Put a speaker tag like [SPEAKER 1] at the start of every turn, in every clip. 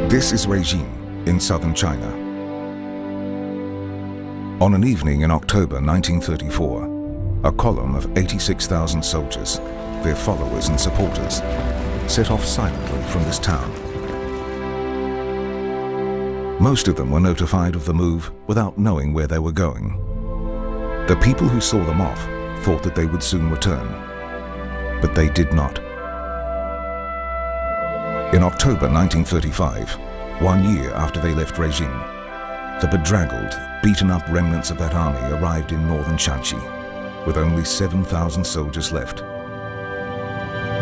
[SPEAKER 1] This is Beijing in southern China. On an evening in October 1934, a column of 86,000 soldiers, their followers and supporters, set off silently from this town. Most of them were notified of the move without knowing where they were going. The people who saw them off thought that they would soon return, but they did not. In October 1935, 1 year after they left Beijing, the bedraggled, beaten-up remnants of that army arrived in northern Shanxi, with only 7,000 soldiers left.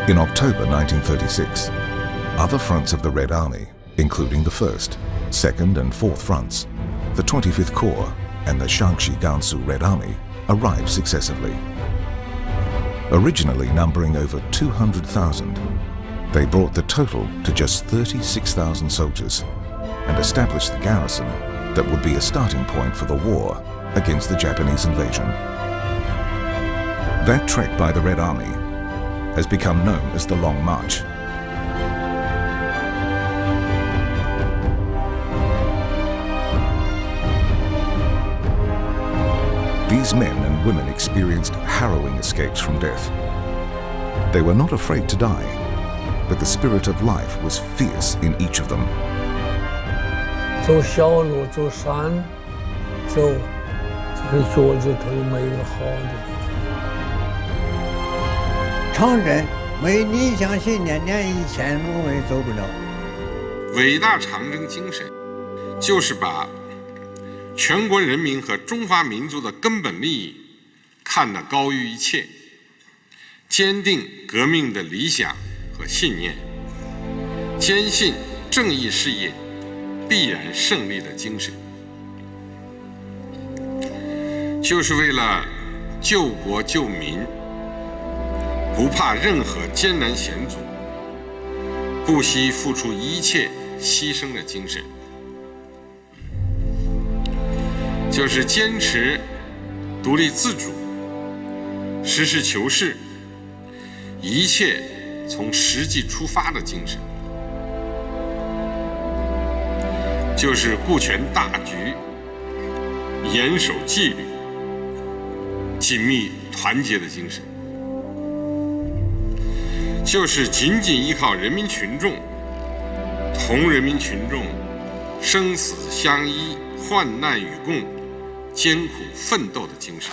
[SPEAKER 1] In October 1936, other fronts of the Red Army, including the 1st, 2nd and 4th fronts, the 25th Corps and the Shaanxi Gansu Red Army, arrived successively. Originally numbering over 200,000, they brought the total to just 36,000 soldiers and established the garrison that would be a starting point for the war against the Japanese invasion. That trek by the Red Army has become known as the Long March. These men and women experienced harrowing escapes from death. They were not afraid to die, but the spirit of life was fierce in each of them.
[SPEAKER 2] 走小路，走山，走，这个脚趾头没有好的。
[SPEAKER 3] 长征没理想信念，连1000路也走不了。
[SPEAKER 4] 伟大长征精神，就是把全国人民和中华民族的根本利益看得高于一切，坚定革命的理想和信念，坚信正义事业必然胜利的精神，就是为了救国救民，不怕任何艰难险阻，不惜付出一切牺牲的精神，就是坚持独立自主、实事求是、一切从实际出发的精神，就是顾全大局、严守纪律、紧密团结的精神，就是紧紧依靠人民群众，同人民群众生死相依、患难与共、艰苦奋斗的精神。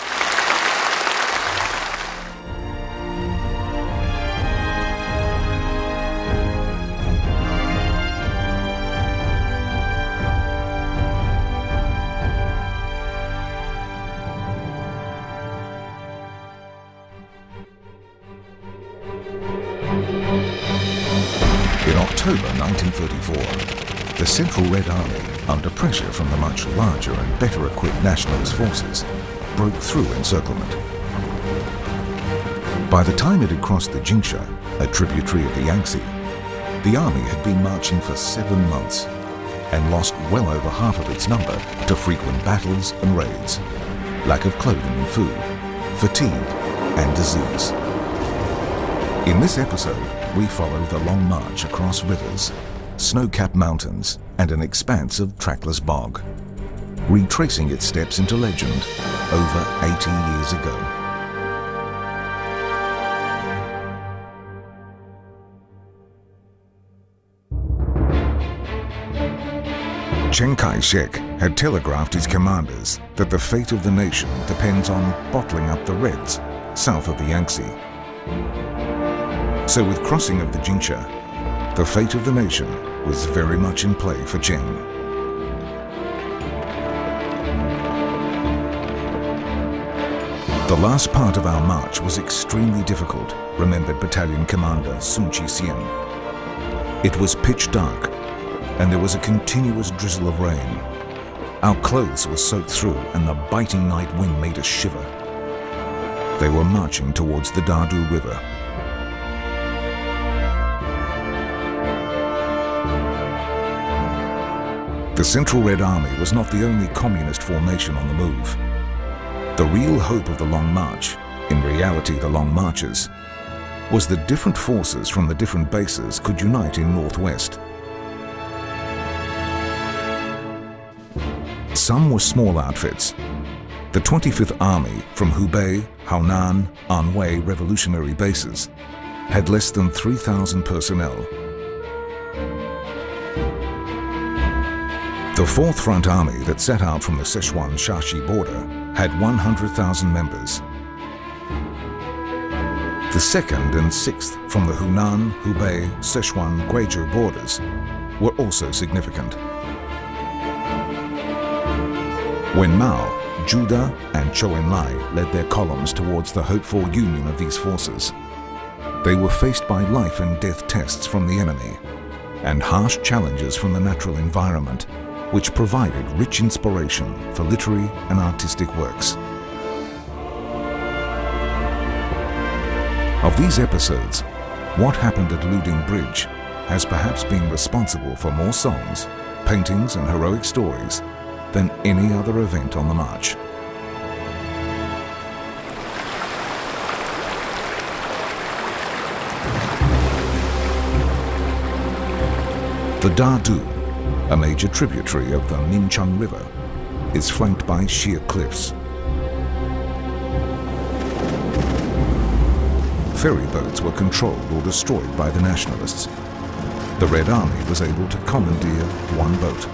[SPEAKER 1] In October 1934, the Central Red Army, under pressure from the much larger and better equipped nationalist forces, broke through encirclement. By the time it had crossed the Jingsha, a tributary of the Yangtze, the army had been marching for 7 months and lost well over half of its number to frequent battles and raids, lack of clothing and food, fatigue and disease. In this episode, we follow the long march across rivers, snow-capped mountains and an expanse of trackless bog, retracing its steps into legend over 80 years ago. Chiang Kai-shek had telegraphed his commanders that the fate of the nation depends on bottling up the Reds south of the Yangtze. So with crossing of the Jingsha, the fate of the nation was very much in play for Chiang. The last part of our march was extremely difficult, remembered Battalion Commander Sun Chi-hsien. It was pitch dark, and there was a continuous drizzle of rain. Our clothes were soaked through, and the biting night wind made us shiver. They were marching towards the Dardu River. The Central Red Army was not the only communist formation on the move. The real hope of the Long March, in reality the Long Marches, was that different forces from the different bases could unite in Northwest. some were small outfits. The 25th Army from Hubei, Haonan, Anhui revolutionary bases had less than 3,000 personnel. The 4th Front Army that set out from the Sichuan-Shaxi border had 100,000 members. The 2nd and 6th from the Hunan, Hubei, Sichuan, Guizhou borders were also significant. When Mao, Juda and Zhou Enlai led their columns towards the hoped-for union of these forces, they were faced by life and death tests from the enemy and harsh challenges from the natural environment, which provided rich inspiration for literary and artistic works. Of these episodes, what happened at Luding Bridge has perhaps been responsible for more songs, paintings and heroic stories than any other event on the march. The Dadu, a major tributary of the Minchang River, is flanked by sheer cliffs. Ferry boats were controlled or destroyed by the nationalists. The Red Army was able to commandeer one boat.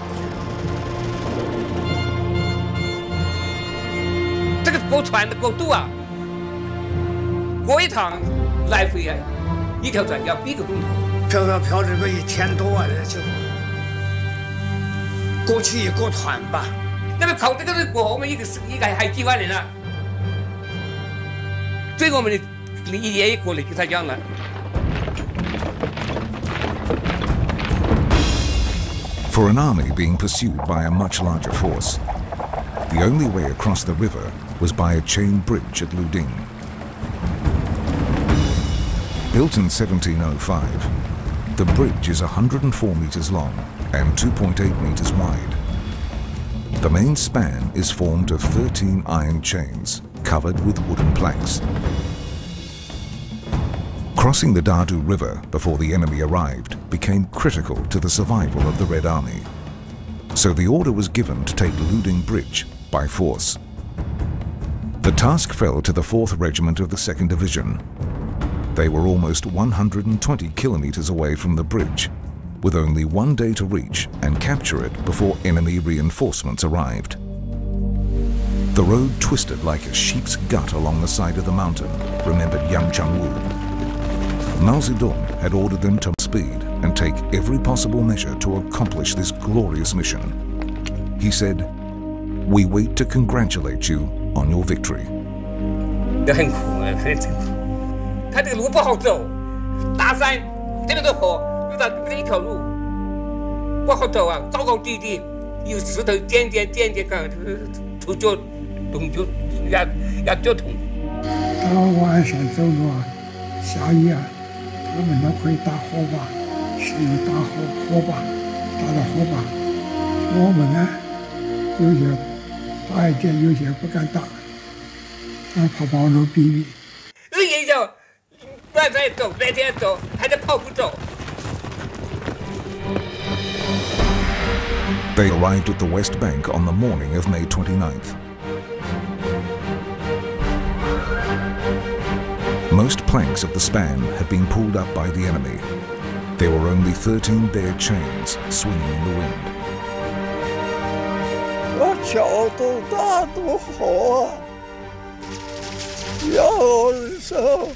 [SPEAKER 5] 这个过船的过渡啊，过一趟来回啊，一条船要1个钟头。
[SPEAKER 3] 漂这个1天多啊，就过去一个团吧。
[SPEAKER 5] 那么靠这个人过后，我们一个还几万人啊，所以我们的一年一过来给他讲了。
[SPEAKER 1] For an army being pursued by a much larger force, the only way across the river was by a chain bridge at Luding. Built in 1705, the bridge is 104 meters long and 2.8 meters wide. The main span is formed of 13 iron chains covered with wooden planks. Crossing the Dadu River before the enemy arrived became critical to the survival of the Red Army. So the order was given to take Luding Bridge by force. The task fell to the 4th Regiment of the 2nd Division. They were almost 120 kilometers away from the bridge, with only 1 day to reach and capture it before enemy reinforcements arrived. The road twisted like a sheep's gut along the side of the mountain, remembered Yang Changwu. Mao Zedong had ordered them to speed and take every possible measure to accomplish this glorious mission. He said, "We wait to congratulate you on your victory."
[SPEAKER 5] 很苦啊，很苦。他这个路不好走，大山这边的河，遇到这一条路不好走啊，高高低低，有石头颠，看头脚动就要脚痛。
[SPEAKER 6] 到晚上走路啊，下雨啊，他们都可以打火把，使用打火把，打到火把。我们呢，有些大一点，有些不敢打，怕暴露秘密。
[SPEAKER 5] 日夜走，晚上走，白天走，还得跑步走。
[SPEAKER 1] They arrived at the West Bank on the morning of May 29th. Most planks of the span had been pulled up by the enemy. There were only 13 bare chains swinging in the wind.
[SPEAKER 3] 我脚都大多好啊！有的时候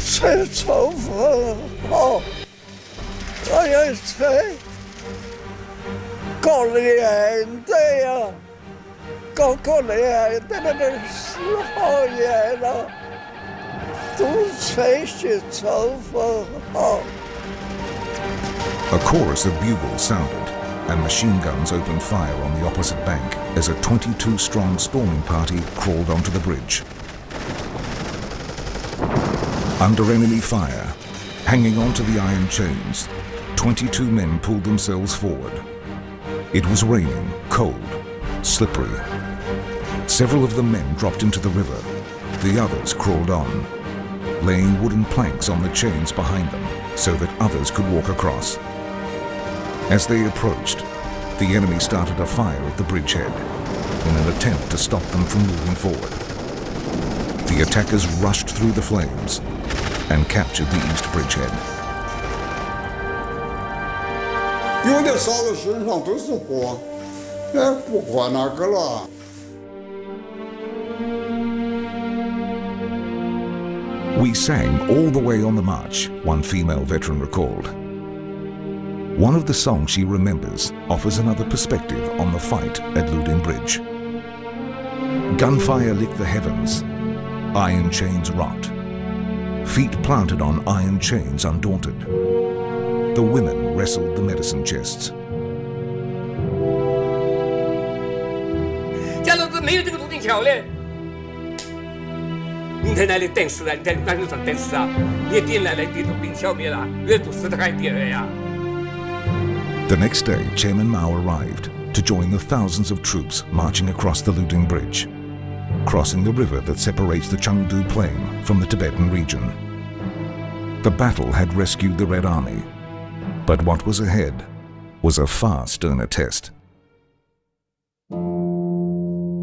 [SPEAKER 3] 吹冲锋好，我要吹搞连队呀，搞连队那个10号烟了，都吹起冲锋好。
[SPEAKER 1] A chorus of bugles sounded, and machine guns opened fire on the opposite bank as a 22-strong storming party crawled onto the bridge. Under enemy fire, hanging onto the iron chains, 22 men pulled themselves forward. It was raining, cold, slippery. Several of the men dropped into the river. The others crawled on, laying wooden planks on the chains behind them so that others could walk across. As they approached, the enemy started a fire at the bridgehead in an attempt to stop them from moving forward. The attackers rushed through the flames and captured the east bridgehead.
[SPEAKER 3] 有的烧到身上都是火，不管那个了。
[SPEAKER 1] We sang all the way on the march, one female veteran recalled. One of the songs she remembers offers another perspective on the fight at Luding Bridge. Gunfire lit the heavens, iron chains rocked, feet planted on iron chains undaunted. The women wrestled the medicine chests.
[SPEAKER 5] 假如是没有这个泸定桥呢？你在那里等死啊！你在路上等死啊！你点来了，你都被消灭了，越堵死的还点呀！
[SPEAKER 1] The next day, Chairman Mao arrived to join the thousands of troops marching across the Luding Bridge, crossing the river that separates the Chengdu Plain from the Tibetan region. The battle had rescued the Red Army, but what was ahead was a far sterner test.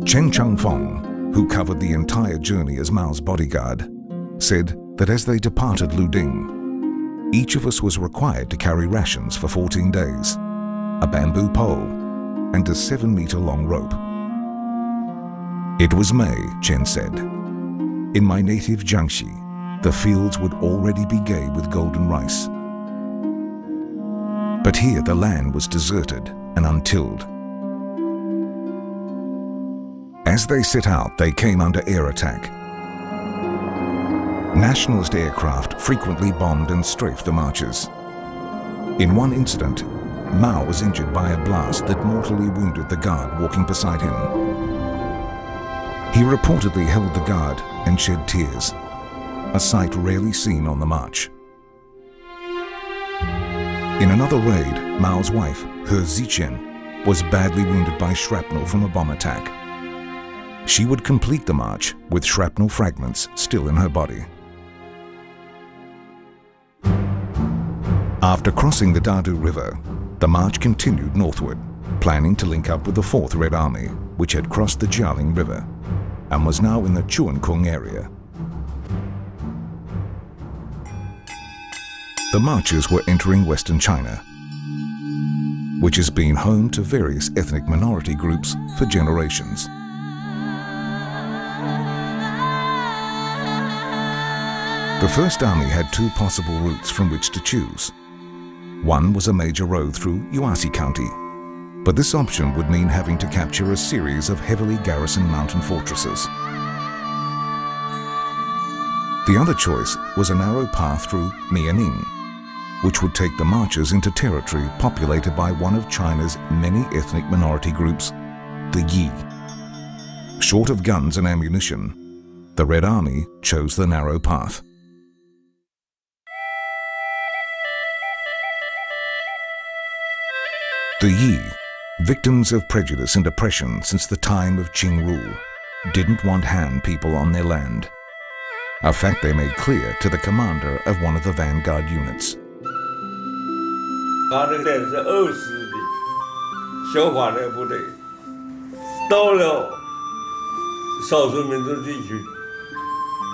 [SPEAKER 1] Chen Changfeng, who covered the entire journey as Mao's bodyguard, said that as they departed Luding, each of us was required to carry rations for 14 days, a bamboo pole, and a 7-meter-long rope. It was May, Chen said. In my native Jiangxi, the fields would already be gay with golden rice. But here the land was deserted and untilled. As they set out, they came under air attack. Nationalist aircraft frequently bombed and strafed the marchers. In one incident, Mao was injured by a blast that mortally wounded the guard walking beside him. He reportedly held the guard and shed tears, a sight rarely seen on the march. In another raid, Mao's wife, He Ziqian, was badly wounded by shrapnel from a bomb attack. She would complete the march with shrapnel fragments still in her body. After crossing the Dadu River, the march continued northward, planning to link up with the 4th Red Army, which had crossed the Jialing River and was now in the Chuankung area. The marchers were entering Western China, which has been home to various ethnic minority groups for generations. The First Army had two possible routes from which to choose. One was a major road through Yuasi County, but this option would mean having to capture a series of heavily garrisoned mountain fortresses. The other choice was a narrow path through Mianing, which would take the marchers into territory populated by one of China's many ethnic minority groups, the Yi. Short of guns and ammunition, the Red Army chose the narrow path. The Yi, victims of prejudice and oppression since the time of Qing rule, didn't want Han people on their land, a fact they made clear to the commander of one of the vanguard units.
[SPEAKER 7] 他那个是20的消防那个部队，到了少数民族地区，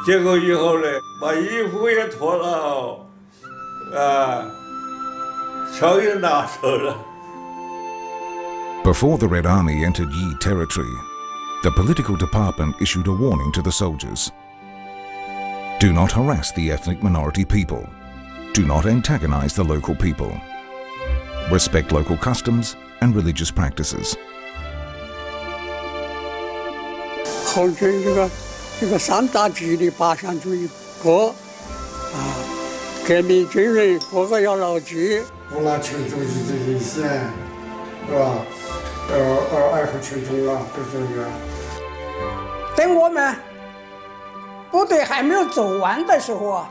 [SPEAKER 7] 结果以后呢，把衣服也脱了，枪也拿走了。
[SPEAKER 1] Before the Red Army entered Yi territory, the political department issued a warning to the soldiers. Do not harass the ethnic minority people. Do not antagonize the local people. Respect local customs and religious practices.
[SPEAKER 6] 红军这个3大纪律8项注意过革命军人个个要牢记。
[SPEAKER 3] 不拿群众是这些线，是吧？爱护群众啊，最重要。
[SPEAKER 8] 等我们部队还没有走完的时候啊，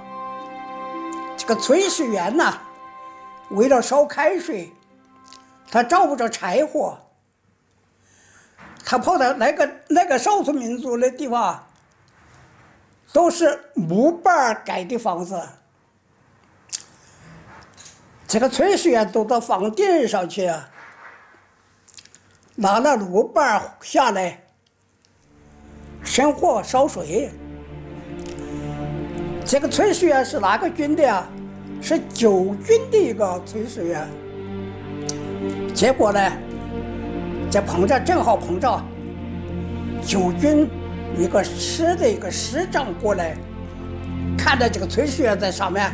[SPEAKER 8] 这个炊事员呐，为了烧开水，他找不着柴火，他跑到那个少数民族的地方，都是木板盖的房子，这个炊事员都到房顶上去啊，拿了炉板下来生火烧水。这个炊事员是哪个军的啊？是9军的一个炊事员。结果呢，正好碰着9军一个师的一个师长过来，看到这个炊事员在上面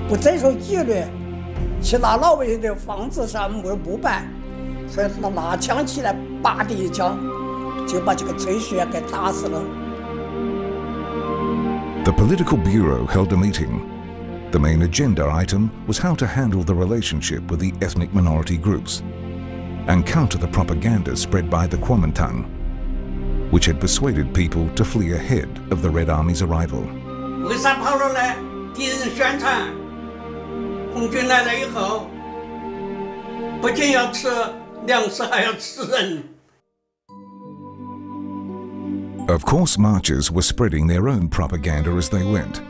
[SPEAKER 8] 不遵守纪律，去拿老百姓的房子上木板，所以他拿枪起来，叭的一枪，就把这个炊事员给打死了。
[SPEAKER 1] The Political Bureau held a meeting. The main agenda item was how to handle the relationship with the ethnic minority groups and counter the propaganda spread by the Kuomintang, which had persuaded people to flee ahead of the Red Army's arrival.
[SPEAKER 8] 为啥跑了呢？敌人宣传，红军来了以后，不仅要吃粮食，还要吃人。
[SPEAKER 1] Of course, marchers were spreading their own propaganda as they went.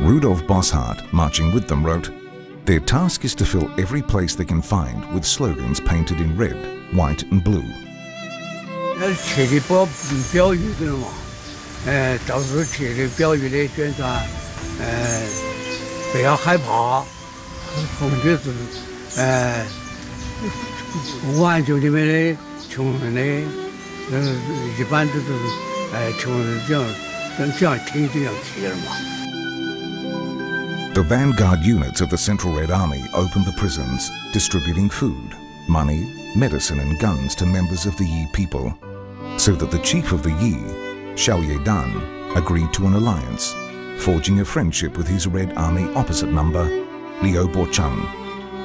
[SPEAKER 1] Rudolf Bosshardt, marching with them, wrote, "Their task is to fill every place they can find with slogans painted in red, white and blue."
[SPEAKER 2] 贴的标语的嘛，到处贴的标语的宣传，不要害怕，红军是挽救你们的穷人的。 一般都是穷人这样听这样贴的嘛。
[SPEAKER 1] The vanguard units of the Central Red Army opened the prisons, distributing food, money, medicine and guns to members of the Yi people, so that the chief of the Yi, Xiao Yedan, agreed to an alliance, forging a friendship with his Red Army opposite number, Liu Bochang,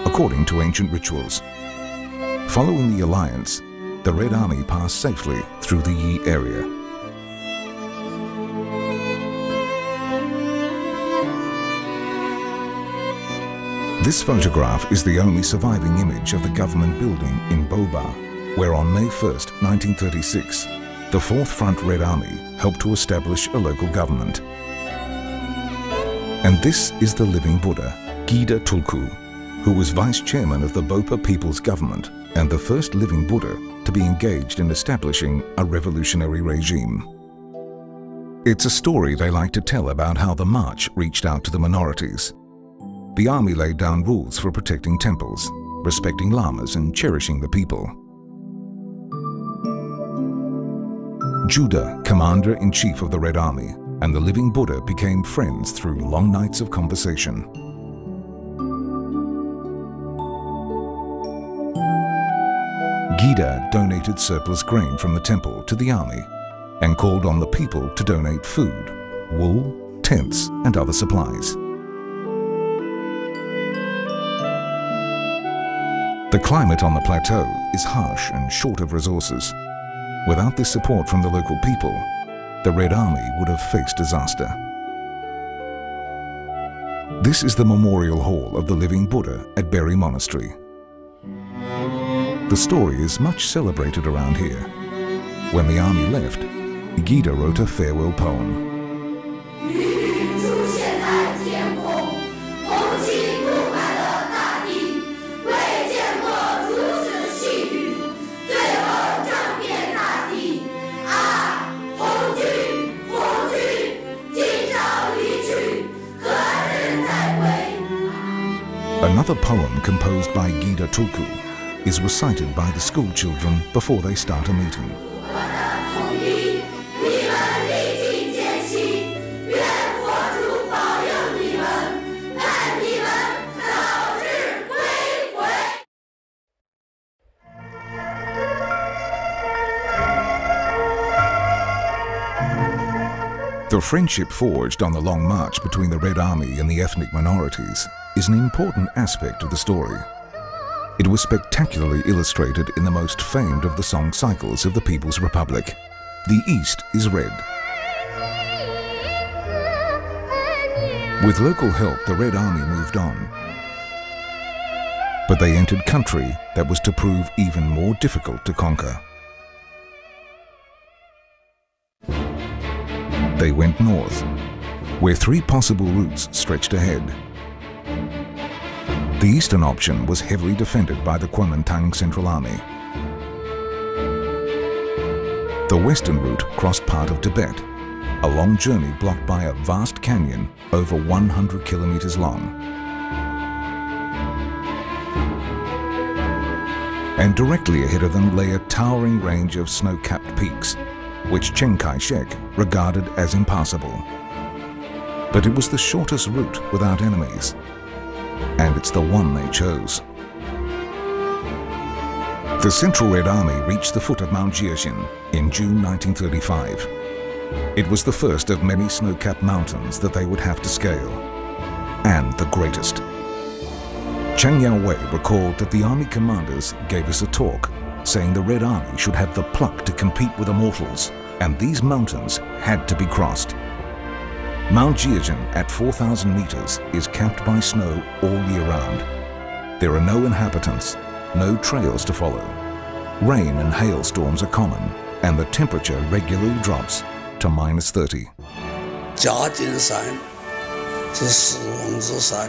[SPEAKER 1] according to ancient rituals. Following the alliance, the Red Army passed safely through the Yi area. This photograph is the only surviving image of the government building in Boba, where on May 1st, 1936, the 4th Front Red Army helped to establish a local government. And this is the living Buddha, Gida Tulku, who was vice chairman of the Bopa People's Government and the first living Buddha to be engaged in establishing a revolutionary regime. It's a story they like to tell about how the march reached out to the minorities. The army laid down rules for protecting temples, respecting lamas and cherishing the people. Judah, commander-in-chief of the Red Army, and the living Buddha became friends through long nights of conversation. Gida donated surplus grain from the temple to the army and called on the people to donate food, wool, tents and other supplies. The climate on the plateau is harsh and short of resources. Without this support from the local people, the Red Army would have faced disaster. This is the memorial hall of the living Buddha at Berry Monastery. The story is much celebrated around here. When the army left, Gida wrote a farewell poem. Another poem composed by Gida Tulku is recited by the school children before they start a meeting. The friendship forged on the long march between the Red Army and the ethnic minorities is an important aspect of the story. It was spectacularly illustrated in the most famed of the song cycles of the People's Republic. The East is Red. With local help, the Red Army moved on. But they entered country that was to prove even more difficult to conquer. They went north, where three possible routes stretched ahead. The eastern option was heavily defended by the Kuomintang Central Army. The western route crossed part of Tibet, a long journey blocked by a vast canyon over 100 kilometers long. And directly ahead of them lay a towering range of snow-capped peaks, which Chiang Kai-shek regarded as impassable. But it was the shortest route without enemies, and it's the one they chose. The Central Red Army reached the foot of Mount Jiaxin in June 1935. It was the first of many snow-capped mountains that they would have to scale, and the greatest. Chiang Yao-wei recalled that the army commanders gave us a talk, saying the Red Army should have the pluck to compete with the mortals, and these mountains had to be crossed. Mount Jiaxin at 4,000 meters is capped by snow all year round. There are no inhabitants, no trails to follow. Rain and hailstorms are common, and the temperature regularly drops to -30.
[SPEAKER 3] 嘉定山是死亡之山，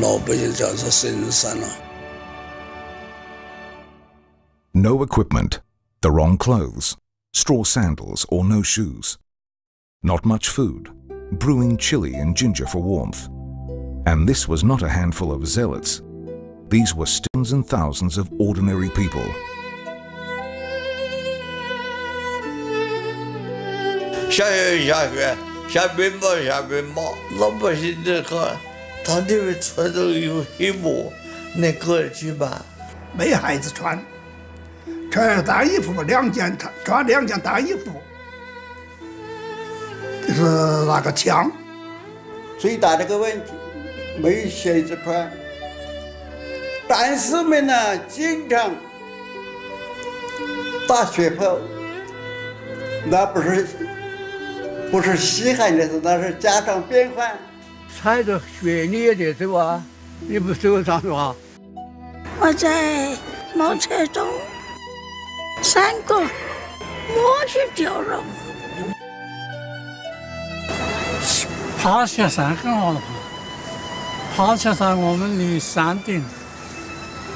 [SPEAKER 3] 老百姓叫做神山了。
[SPEAKER 1] No equipment, the wrong clothes, straw sandals or no shoes. Not much food, brewing chili and ginger for warmth. And this was not a handful of zealots. These were tens and thousands of ordinary people.
[SPEAKER 3] 下雨下雪，下冰雹下冰雹，老百姓这个他那边穿着有黑幕，那个去吧，
[SPEAKER 6] 没孩子穿，穿着大衣服，穿2件大衣服，就是那个枪。
[SPEAKER 9] 最大的个问题，没鞋子穿。战士们呢，经常打雪炮，那不是稀罕的事，那是家常便饭。
[SPEAKER 2] 踩着雪你也得走啊，你不受伤是吧？
[SPEAKER 10] 我在茅车中3个摸去掉了。
[SPEAKER 11] 爬雪山很好的爬雪山我们离山顶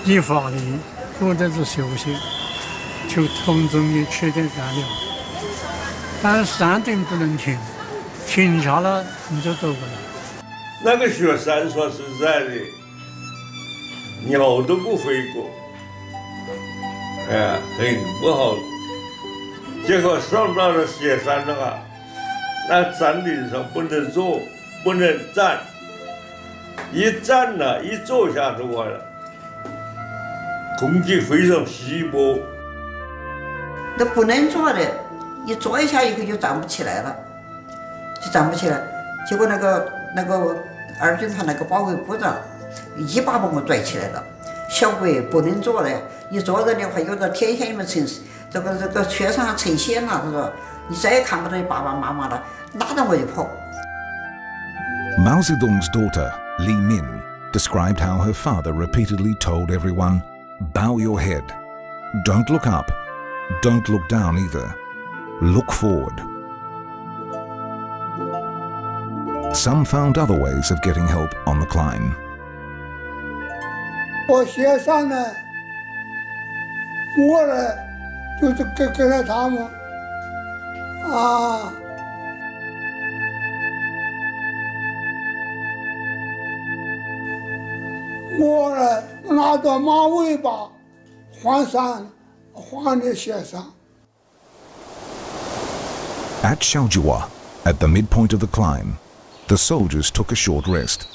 [SPEAKER 11] 1法里或者是休息，就从中间吃点干粮。但是山顶不能停，停下了你就走不了。
[SPEAKER 7] 那个雪山说实在的，鸟都不飞过，很不好。结果上到了雪山的话，那山顶上不能坐，不能站，一站了，一坐下就完了，空气非常稀薄。
[SPEAKER 12] 那不能坐的，一坐一下以后就站不起来了，结果那个二军团那个保卫部长一把把我拽起来了。小鬼不能坐的，一坐着的话，有的天线里面这个雪上成线了。他说你再也看不到你爸爸妈妈了，拉着我就跑。
[SPEAKER 1] Mao Zedong's daughter, Li Min, described how her father repeatedly told everyone, "Bow your head. Don't look up. Don't look down either. Look forward." Some found other ways of getting help on the climb.
[SPEAKER 6] 我雪山呢，我呢就是跟着他们啊。我呢拿着马尾巴换的雪山。
[SPEAKER 1] At Xiaojiwa, at the midpoint of the climb, the soldiers took a short rest.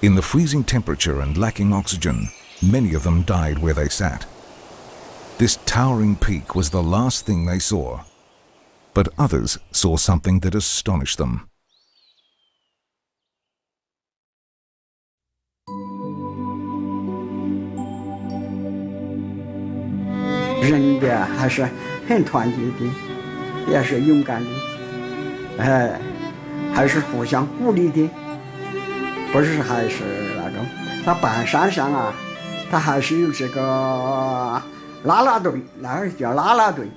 [SPEAKER 1] In the freezing temperature and lacking oxygen, many of them died where they sat. This towering peak was the last thing they saw, but others saw something that astonished them.
[SPEAKER 9] 人的还是很团结的，也是勇敢的，还是互相鼓励的，不是还是那种。他半山上啊，他还是有这个啦啦队，那儿叫啦啦队。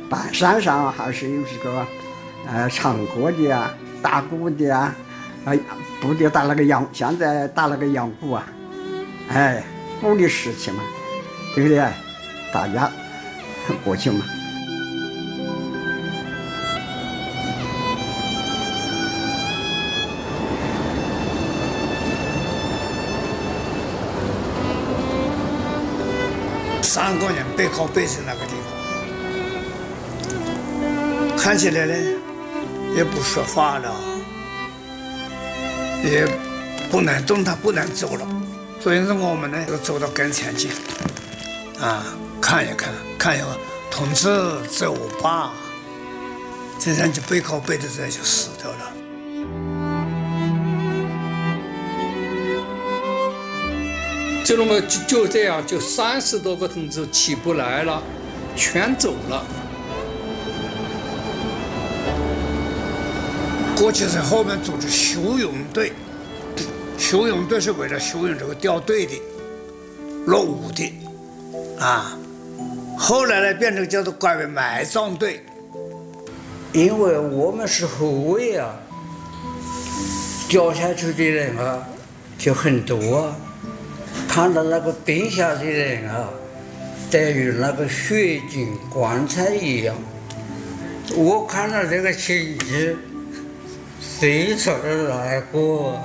[SPEAKER 9] 半山上还是有这个唱歌的啊、打鼓的啊，部队打那个洋，现在打那个洋鼓啊，哎，鼓励士气嘛，对不对？大家过去嘛。
[SPEAKER 2] 3个人背靠背在那个地方，看起来呢也不说话了，也不能动弹，不能走了。所以说我们呢就走到跟前去，看一看，看一看，同志走吧。这人就背靠背的这就死掉了。
[SPEAKER 11] 就那么就这样，就30多个同志起不来了，全走了。
[SPEAKER 2] 过去在后面组织修泳队，修泳队是为了修泳这个掉队的、落伍的，后来呢变成叫做改为埋葬队，
[SPEAKER 8] 因为我们是后卫啊，掉下去的人啊就很多啊。看到那个蹲下的人啊，等于那个血井棺材一样。我看到这个情景，谁从这儿来过啊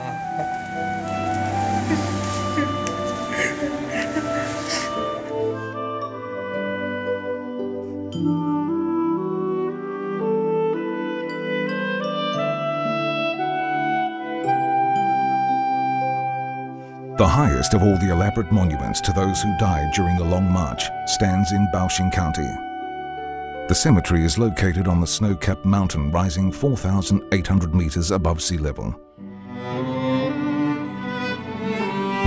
[SPEAKER 1] ？The highest of all the elaborate monuments to those who died during the Long March stands in Baoxing County. The cemetery is located on the snow-capped mountain rising 4,800 meters above sea level.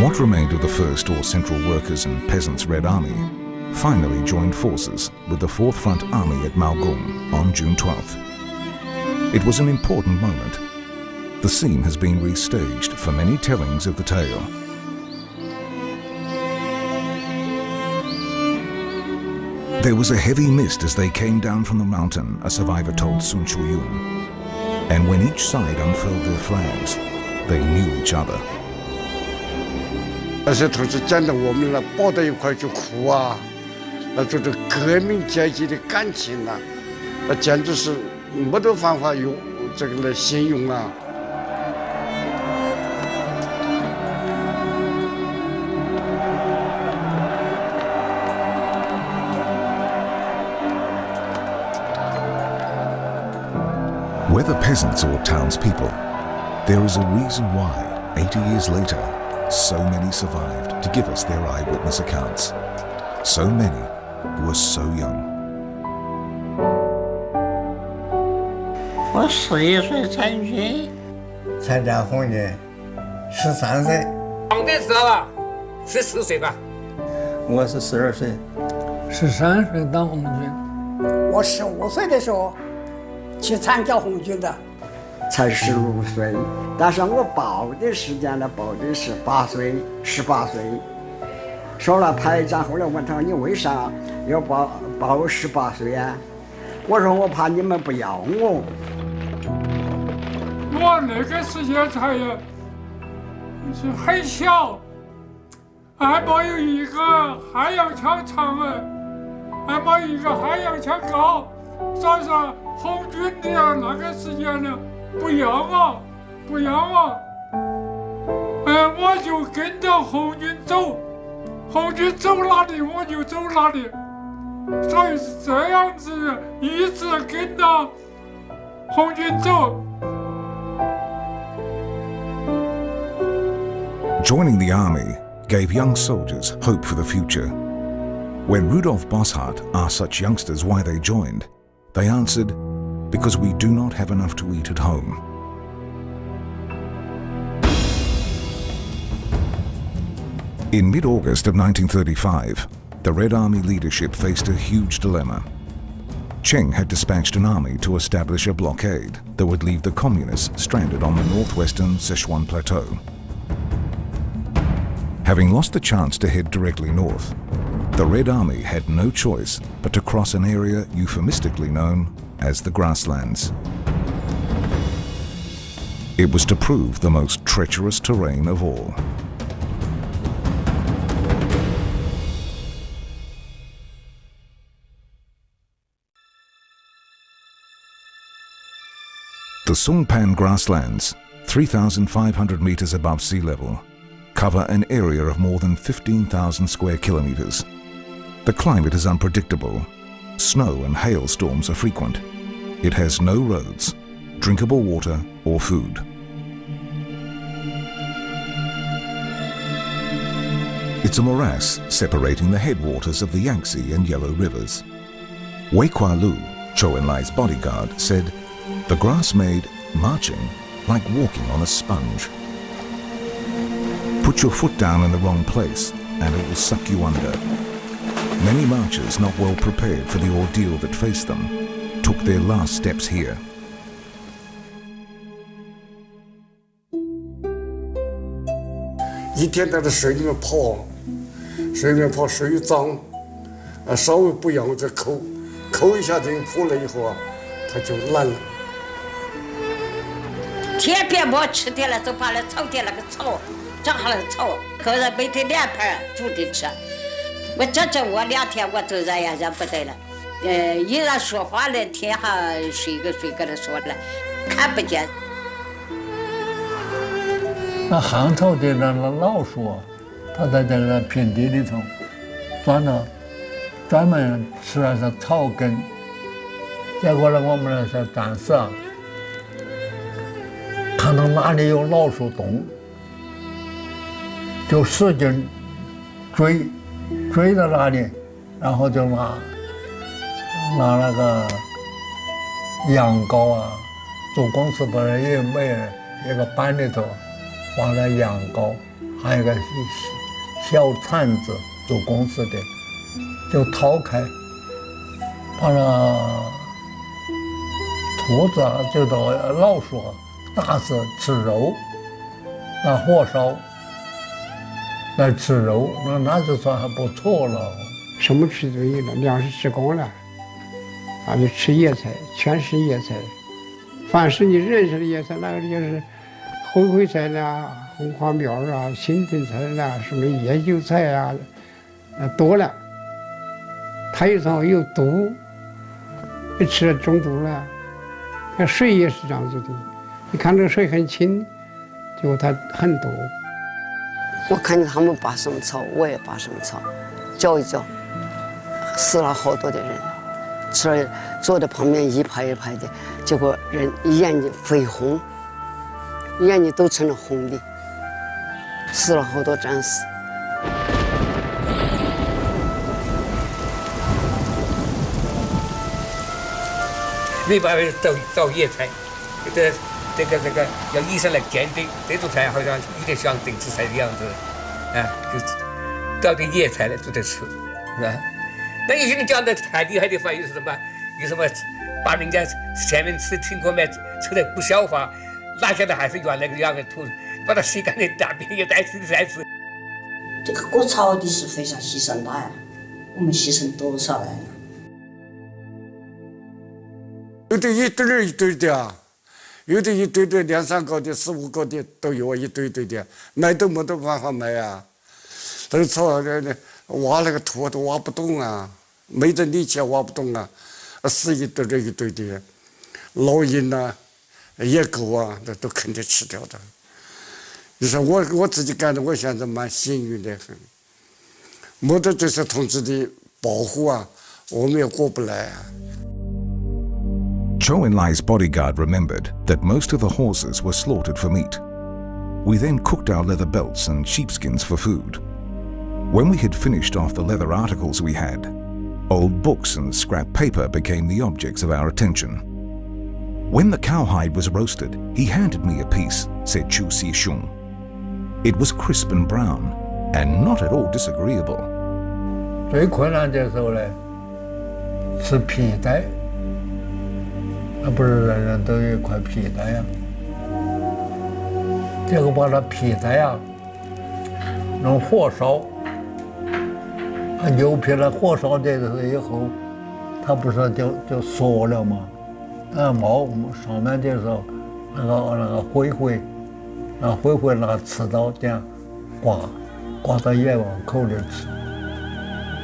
[SPEAKER 1] What remained of the First or Central Workers and Peasants Red Army finally joined forces with the 4th Front Army at Maogung on June 12th. It was an important moment. The scene has been restaged for many tellings of the tale. There was a heavy mist as they came down from the mountain, a survivor told Sun Chuyun. And when each side unfurled their flags, they knew each other.
[SPEAKER 6] 那些同志见到我们了，抱到一块就哭啊，那种革命阶级的感情啊，那简直是没得办法用这个来形容啊。
[SPEAKER 1] Whether peasants or townspeople, there is a reason why, 80 years later, so many survived to give us their eyewitness accounts. So many were so young.
[SPEAKER 3] 我11岁参军，参加红军13岁。
[SPEAKER 5] 长的时候啊，14岁吧。
[SPEAKER 3] 我是12岁
[SPEAKER 11] ，13岁当红军。
[SPEAKER 8] 我15岁的时候去参加红军的，
[SPEAKER 9] 才16岁，但是我报的时间呢，报的是18岁。说了排长，后来问他你为啥要报18岁啊？我说我怕你们不要我。
[SPEAKER 11] 我那个时间才是很小，还没有一个还要枪长啊，还没有一个还要枪高，所以说红军的那个时间呢，不要我，我就跟着红军走，红军走哪里我就走哪里，所以是这样子一直跟着红军走。
[SPEAKER 1] Joining the army gave young soldiers hope for the future. When Rudolf Bosshardt asked such youngsters why they joined, they answered, because we do not have enough to eat at home. In mid-August of 1935, the Red Army leadership faced a huge dilemma. Cheng had dispatched an army to establish a blockade that would leave the communists stranded on the northwestern Sichuan plateau. Having lost the chance to head directly north, the Red Army had no choice but to cross an area euphemistically known as the grasslands. It was to prove the most treacherous terrain of all. The Songpan grasslands, 3,500 meters above sea level, cover an area of more than 15,000 square kilometers. The climate is unpredictable. Snow and hailstorms are frequent. It has no roads, drinkable water or food. It's a morass separating the headwaters of the Yangtze and Yellow rivers. Wei Kualu, Zhou Enlai's bodyguard, said, "The grass made marching like walking on a sponge. Put your foot down in the wrong place and it will suck you under." Many marchers not well prepared for the ordeal that faced them took their last steps here.
[SPEAKER 6] 一天在这水里面泡，水脏，稍微不痒我就抠一下这个破了以后啊，它就烂了。
[SPEAKER 13] 天边没吃的了，就把那草地那个草长下来草，个人每天2盘煮的吃。我这我2天我都忍不得了，一人说话了，天下谁跟他说了，看不见。
[SPEAKER 11] 那汉朝的那老鼠，它在这个平地里头专门吃那些草根，结果呢，我们那些战士啊，看到哪里有老鼠洞，就使劲追到那里，然后就拿那个羊羔啊，做公司本来也每人一个班里头放了羊羔，还有一个小铲子，做公司的就掏开，把那兔子啊，就到老鼠打死吃肉，拿火烧来吃肉，那就算还不错了。
[SPEAKER 14] 什么吃都有了，粮食吃光了，就吃野菜，全是野菜。凡是你认识的野菜，那个就是灰菜啦、红花苗啊、新陈菜啦、什么野韭菜啊，多了。它有时候有毒，你吃了中毒了。那水也是这样子的，你看这个水很清，结果它很毒。
[SPEAKER 15] 我看见他们拔什么草，我也拔什么草，搅一搅，死了好多的人，吃了坐在旁边一排一排的，结果人眼睛绯红，眼睛都成了红的，死了好多战士。
[SPEAKER 5] 没办法找野菜，这个要医生来鉴定，这种菜好像有点像定制菜的样子，就找点野菜来煮着吃，是吧？那有些人讲的太厉害的话，有什么把人家前面吃听过没吃的不消化，哪晓得还是原来个样的土，把它洗干净大便也再吃。
[SPEAKER 12] 这个割草的是非常牺牲大呀，我们牺牲多少人？
[SPEAKER 6] 有的一堆儿一堆的啊，有的一堆的2、3个的、4、5个的都有啊，一堆堆的，卖都没得办法卖啊。这个草挖那个土都挖不动啊，没这力气挖不动啊，死一堆的一堆的，老鹰啊、野狗啊，那都肯定吃掉的。你说我自己感觉我现在蛮幸运的很，没得这些同志的保护啊，我们也过不来啊。
[SPEAKER 1] Zhou Enlai's bodyguard remembered that most of the horses were slaughtered for meat. We then cooked our leather belts and sheepskins for food. When we had finished off the leather articles we had, old books and scrap paper became the objects of our attention. When the cowhide was roasted, he handed me a piece, said Chu Xishun. It was crisp and brown, and not at all disagreeable.
[SPEAKER 11] 最困难的时候呢，是皮带。不是人人都有一块皮带呀，结果把那皮带呀用火烧，牛皮了火烧这个以后，它不是就缩了吗？毛上面的时候
[SPEAKER 14] 那个灰灰那个刺刀这样挂到眼往口里吃。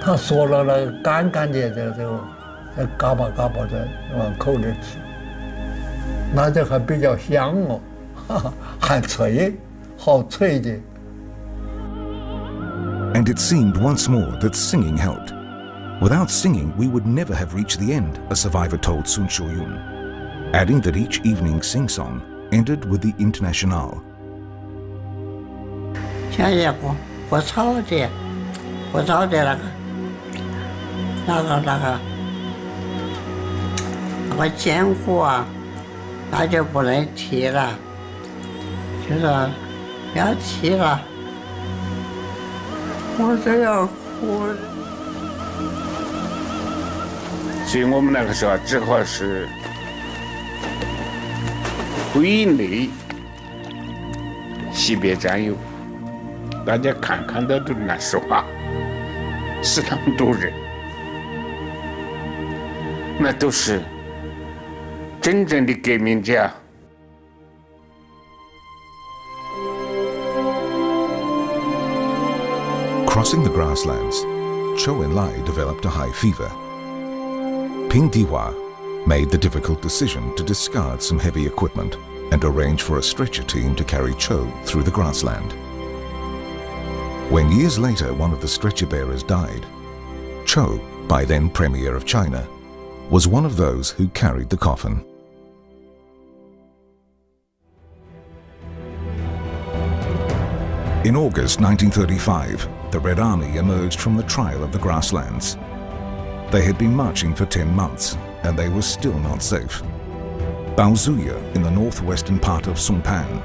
[SPEAKER 14] 他说了那个干的这个嘎巴的往口里吃，那就还比较香哦，还脆，好脆的。
[SPEAKER 1] And it seemed once more that singing helped. Without singing, we would never have reached the end, a survivor told Sun Shoyun, adding that each evening sing-song ended with the Internationale.
[SPEAKER 3] 现在不吵的那个监护啊，那就不能提了，就是不要提了，我都要哭。
[SPEAKER 16] 所以我们那个时候只好是归类惜别战友，大家看到都那实话，是那么多人，那都是真正的革命者。
[SPEAKER 1] Crossing the grasslands, Zhou Enlai developed a high fever. Ping Dihua made the difficult decision to discard some heavy equipment and arrange for a stretcher team to carry Zhou through the grassland. When years later one of the stretcher bearers died, Zhou, by then Premier of China, was one of those who carried the coffin. In August 1935, the Red Army emerged from the trial of the grasslands. They had been marching for 10 months, and they were still not safe. Baozuya, in the northwestern part of Songpan,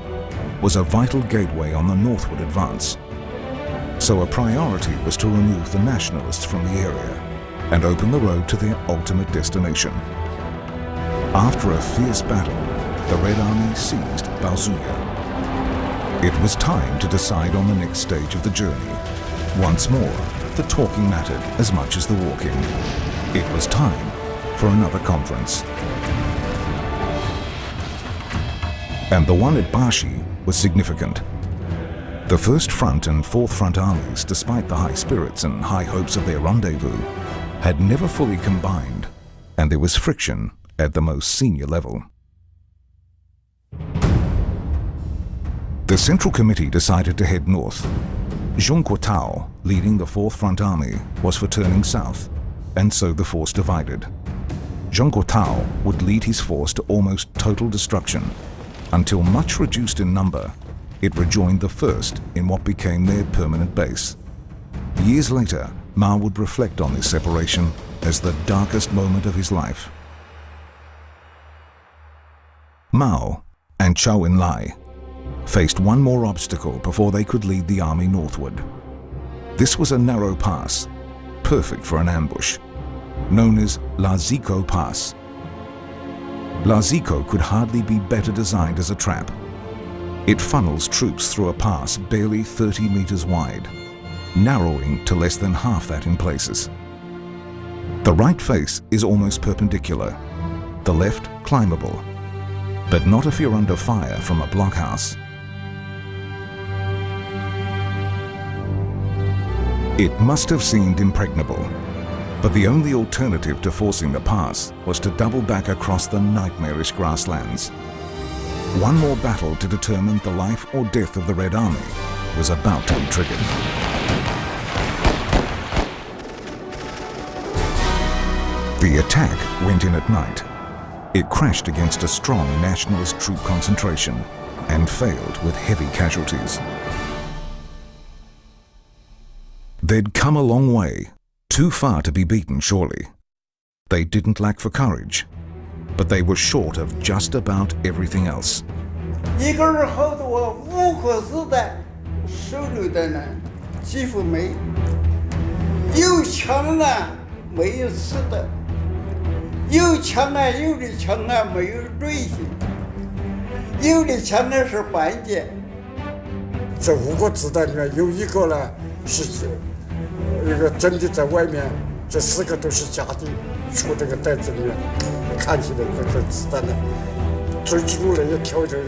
[SPEAKER 1] was a vital gateway on the northward advance. So a priority was to remove the nationalists from the area and open the road to their ultimate destination. After a fierce battle, the Red Army seized Baozuya. It was time to decide on the next stage of the journey. Once more, the talking mattered as much as the walking. It was time for another conference. And the one at Bashi was significant. The 1st Front and 4th Front armies, despite the high spirits and high hopes of their rendezvous, had never fully combined, and there was friction at the most senior level. The Central Committee decided to head north. Zhong Guotao, leading the 4th Front Army, was for turning south, and so the force divided. Zhong Guotao would lead his force to almost total destruction, until much reduced in number, it rejoined the 1st in what became their permanent base. Years later, Mao would reflect on this separation as the darkest moment of his life. Mao and Zhou Enlai faced one more obstacle before they could lead the army northward. This was a narrow pass, perfect for an ambush, known as La Zico Pass. La Zico could hardly be better designed as a trap. It funnels troops through a pass barely 30 meters wide, narrowing to less than half that in places. The right face is almost perpendicular, the left climbable, but not if you're under fire from a blockhouse. It must have seemed impregnable, but the only alternative to forcing the pass was to double back across the nightmarish grasslands. One more battle to determine the life or death of the Red Army was about to be triggered. The attack went in at night. It crashed against a strong nationalist troop concentration and failed with heavy casualties. They'd come a long way, too far to be beaten surely. They didn't lack for courage, but they were short of just about everything else.
[SPEAKER 6] 一个人好多无可替代，手榴弹呢几乎没有枪啊，没有子弹，有枪啊，有的枪啊没有锐性，有的枪呢是半截。这5个子弹里面有1个呢是一个真的在外面，这4个都是假的，出这个袋子里面，看起来这个子弹呢
[SPEAKER 14] 最基础那个挑战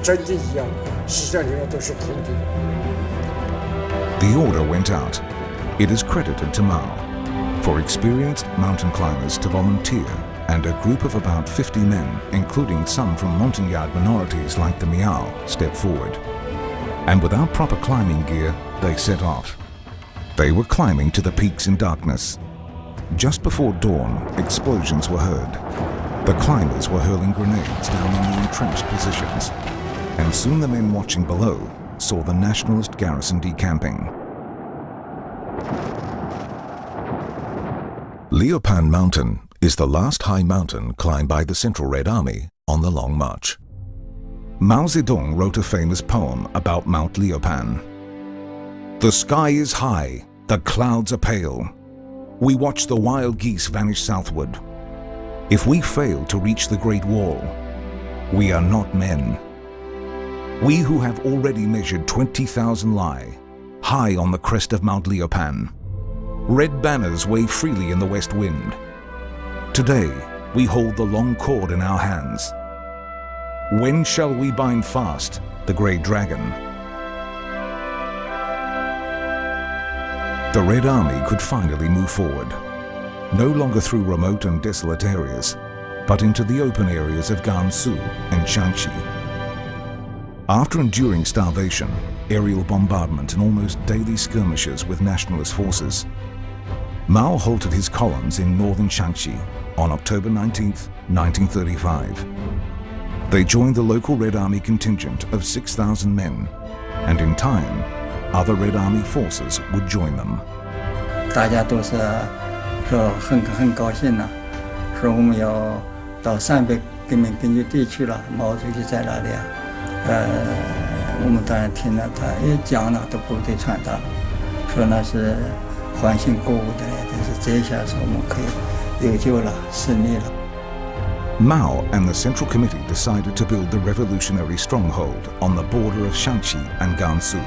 [SPEAKER 14] 整体一样，实际上都是空的。
[SPEAKER 1] The order went out. It is credited to Mao for experienced mountain climbers to volunteer, and a group of about 50 men, including some from Montagnard minorities like the Miao, stepped forward. And without proper climbing gear, they set off. They were climbing to the peaks in darkness. Just before dawn, explosions were heard. The climbers were hurling grenades down on the entrenched positions, and soon the men watching below saw the nationalist garrison decamping. Liupan Mountain is the last high mountain climbed by the Central Red Army on the Long March. Mao Zedong wrote a famous poem about Mount Liupan. The sky is high, the clouds are pale. We watch the wild geese vanish southward. If we fail to reach the Great Wall, we are not men. We who have already measured 20,000 li, high on the crest of Mount Liupan. Red banners wave freely in the west wind. Today, we hold the long cord in our hands. When shall we bind fast the grey dragon? The Red Army could finally move forward, no longer through remote and desolate areas, but into the open areas of Gansu and Shanxi. After enduring starvation, aerial bombardment and almost daily skirmishes with nationalist forces, Mao halted his columns in northern Shanxi on October 19, 1935. They joined the local Red Army contingent of 6,000 men, and in time, other Red Army forces would join them.
[SPEAKER 17] 大家都是说很高兴呐，说我们要到陕北革命根据地去了，毛主席在那里啊，我们当然听了，他也讲了，都部队传达了，说那是欢欣鼓舞的，但是这下说我们可以有救了，胜利了。
[SPEAKER 1] Mao and the Central Committee decided to build the revolutionary stronghold on the border of Shanxi and Gansu.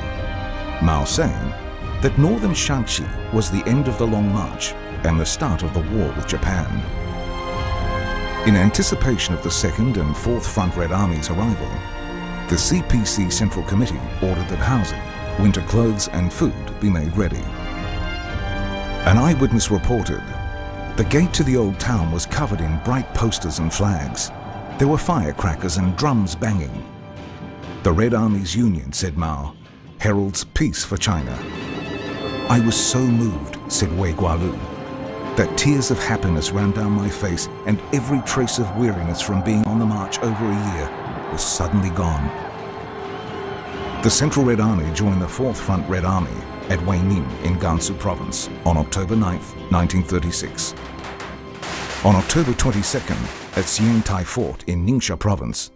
[SPEAKER 1] Mao saying that northern Shanxi was the end of the Long March and the start of the war with Japan. In anticipation of the 2nd and 4th Front Red Army's arrival, the CPC Central Committee ordered that housing, winter clothes and food be made ready. An eyewitness reported, the gate to the old town was covered in bright posters and flags. There were firecrackers and drums banging. The Red Army's union, said Mao, heralds peace for China. I was so moved, said Wei Gualu, that tears of happiness ran down my face and every trace of weariness from being on the march over a year was suddenly gone. The Central Red Army joined the 4th Front Red Army at Weining in Gansu Province on October 9, 1936. On October 22nd, at Xiangtai Fort in Ningxia Province,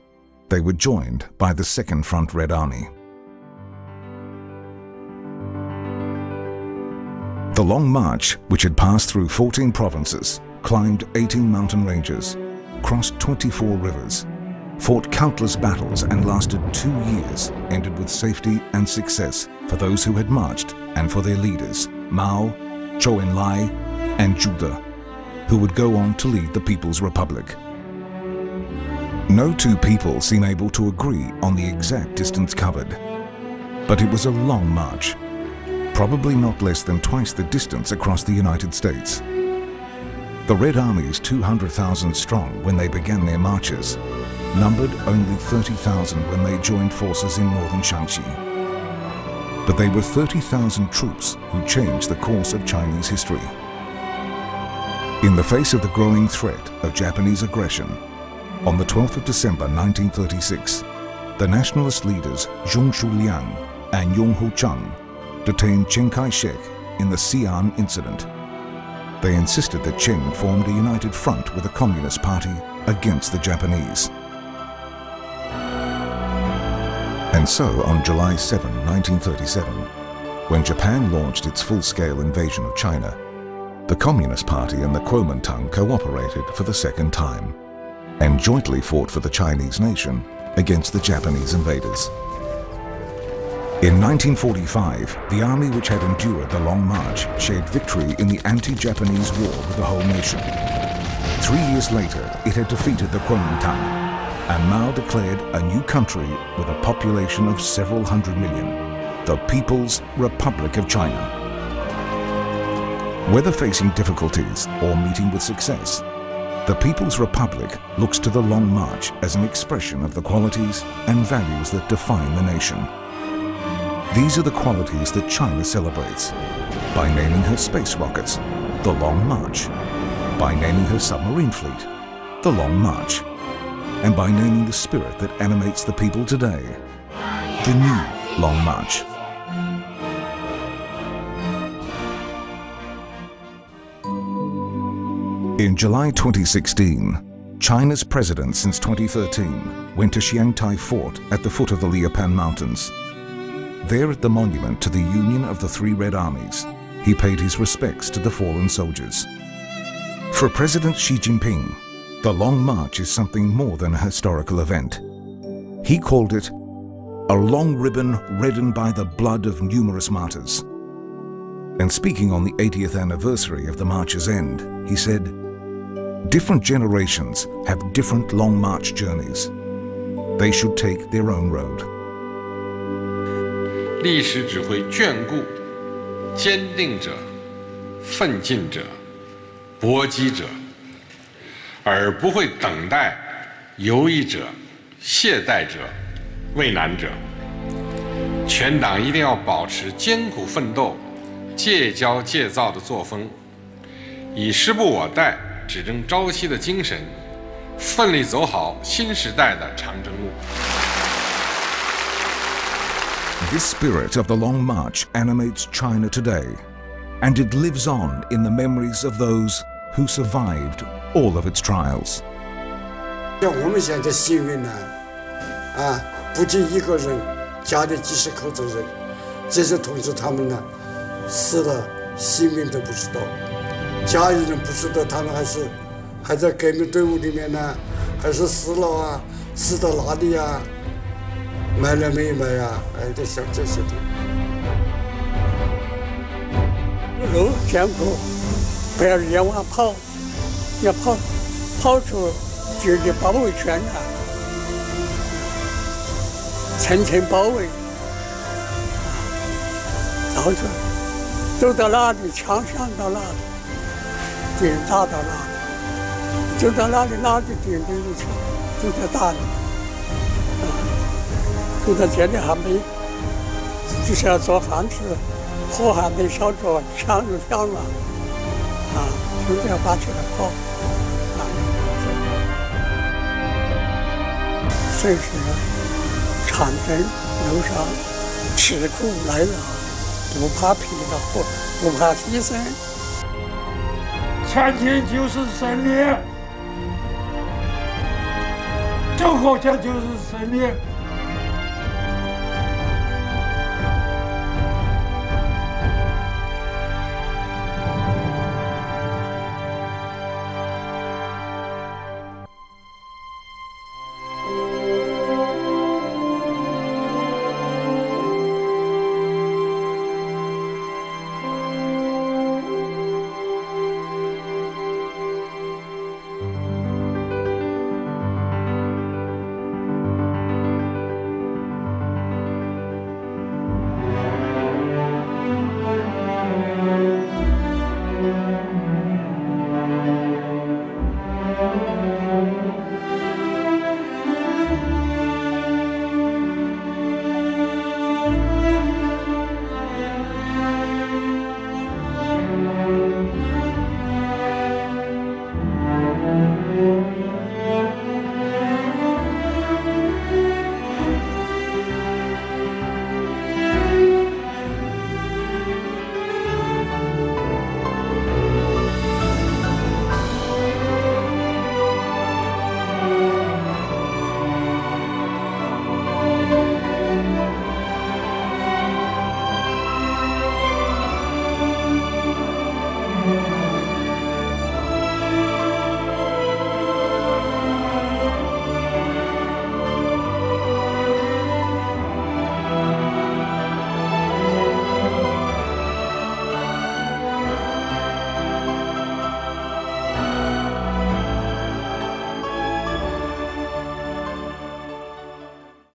[SPEAKER 1] they were joined by the 2nd Front Red Army. The Long March, which had passed through 14 provinces, climbed 18 mountain ranges, crossed 24 rivers, fought countless battles and lasted 2 years, ended with safety and success for those who had marched and for their leaders, Mao, Zhou Enlai and Jude, who would go on to lead the People's Republic. No two people seem able to agree on the exact distance covered, but it was a long march, probably not less than twice the distance across the United States. The Red Army's 200,000 strong when they began their marches, numbered only 30,000 when they joined forces in northern Shanxi. But they were 30,000 troops who changed the course of Chinese history. In the face of the growing threat of Japanese aggression, on the 12th of December 1936, the nationalist leaders Zhong Shuliang and Yong Ho-chang detained Chiang Kai-shek in the Xi'an incident. They insisted that Chiang formed a united front with the Communist Party against the Japanese. And so, on July 7, 1937, when Japan launched its full-scale invasion of China, the Communist Party and the Kuomintang cooperated for the second time and jointly fought for the Chinese nation against the Japanese invaders. In 1945, the army which had endured the Long March shared victory in the anti-Japanese war with the whole nation. 3 years later, it had defeated the Kuomintang, and Mao declared a new country with a population of several hundred million, the People's Republic of China. Whether facing difficulties or meeting with success, the People's Republic looks to the Long March as an expression of the qualities and values that define the nation. These are the qualities that China celebrates by naming her space rockets the Long March, by naming her submarine fleet the Long March, and by naming the spirit that animates the people today, the new Long March. In July 2016, China's president since 2013 went to Xiangtai Fort at the foot of the Liapan Mountains. There at the monument to the Union of the Three Red Armies, he paid his respects to the fallen soldiers. For President Xi Jinping, the Long March is something more than a historical event. He called it a long ribbon reddened by the blood of numerous martyrs. And speaking on the 80th anniversary of the march's end, he said, "Different generations have different long march journeys. They should take their own road."
[SPEAKER 4] 历史只会眷顾坚定者、奋进者、搏击者，而不会等待犹豫者、懈怠者、畏难者。全党一定要保持艰苦奋斗、戒骄戒躁的作风，以时不我待、只争朝夕的精神，奋力走好新时代的长征路。
[SPEAKER 1] This spirit of the Long March animates China today, and it lives on in the memories of those who survived all of its trials.
[SPEAKER 6] 像我们现在幸运呢，不仅一个人，家里几十口子人，这些同志他们呢，死了，性命都不知道，家里人不知道他们还在革命队伍里面呢，还是死了啊，死到哪里啊？埋了没埋啊？得想这些东西。
[SPEAKER 11] 路艰苦，不要越往跑，要跑出距离包围圈啊，层层包围，到处走到哪里，枪响到哪里，敌人打到哪里，走到哪里敌人都有枪，就在打你。走到这里还没，就是要做饭吃，火还没烧着，枪就响了，就是要把起来跑，随时长征路上吃苦耐劳，不怕疲劳，不怕牺牲，
[SPEAKER 14] 前进就是胜利，走后前就是胜利。